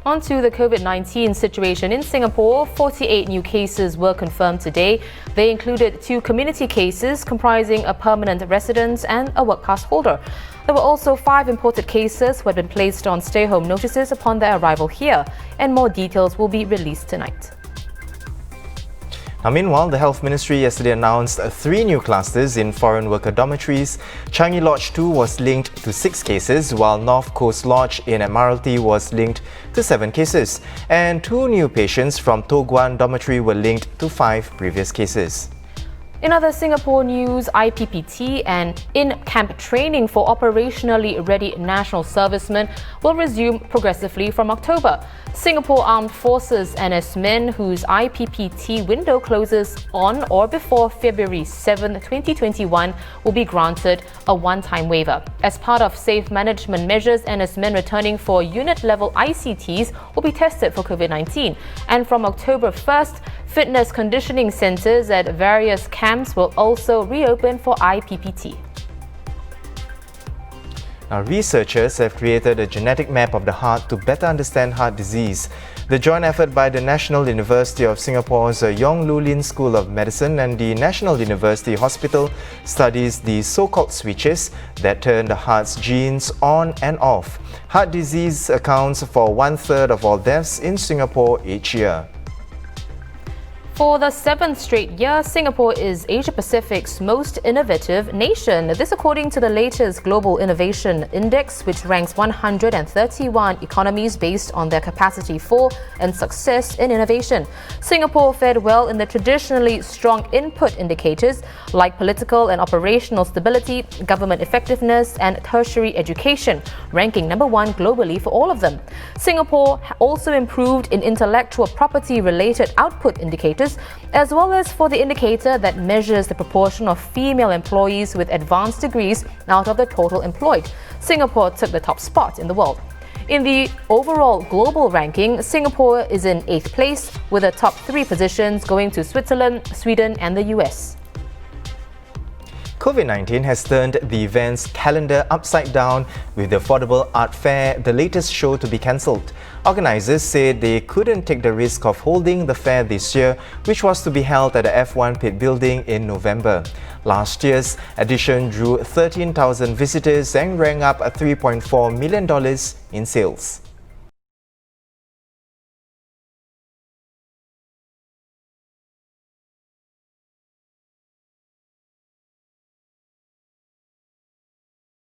On to the COVID-19 situation in Singapore. 48 new cases were confirmed today. They included 2 community cases comprising a permanent resident and a work pass holder. There were also 5 imported cases who had been placed on stay-home notices upon their arrival here, and more details will be released tonight. Now, meanwhile, the Health Ministry yesterday announced 3 new clusters in foreign worker dormitories. Changi Lodge 2 was linked to 6 cases, while North Coast Lodge in Admiralty was linked to 7 cases. And 2 new patients from Toh Guan Dormitory were linked to 5 previous cases. In other Singapore news, IPPT and in-camp training for operationally ready national servicemen will resume progressively from October. Singapore Armed Forces NS men whose IPPT window closes on or before February 7, 2021 will be granted a one-time waiver. As part of safe management measures, NS men returning for unit-level ICTs will be tested for COVID-19. And from October 1st, fitness conditioning centres at various camps will also reopen for IPPT. Now, researchers have created a genetic map of the heart to better understand heart disease. The joint effort by the National University of Singapore's Yong Lu Lin School of Medicine and the National University Hospital studies the so-called switches that turn the heart's genes on and off. Heart disease accounts for 1/3 of all deaths in Singapore each year. For the 7th straight year, Singapore is Asia-Pacific's most innovative nation. This according to the latest Global Innovation Index, which ranks 131 economies based on their capacity for and success in innovation. Singapore fared well in the traditionally strong input indicators like political and operational stability, government effectiveness and tertiary education, ranking number 1 globally for all of them. Singapore also improved in intellectual property-related output indicators, as well as for the indicator that measures the proportion of female employees with advanced degrees out of the total employed. Singapore took the top spot in the world. In the overall global ranking, Singapore is in 8th place, with the top 3 positions going to Switzerland, Sweden and the US. COVID-19 has turned the event's calendar upside down, with the Affordable Art Fair, the latest show, to be cancelled. Organisers said they couldn't take the risk of holding the fair this year, which was to be held at the F1 Pit Building in November. Last year's edition drew 13,000 visitors and rang up $3.4 million in sales.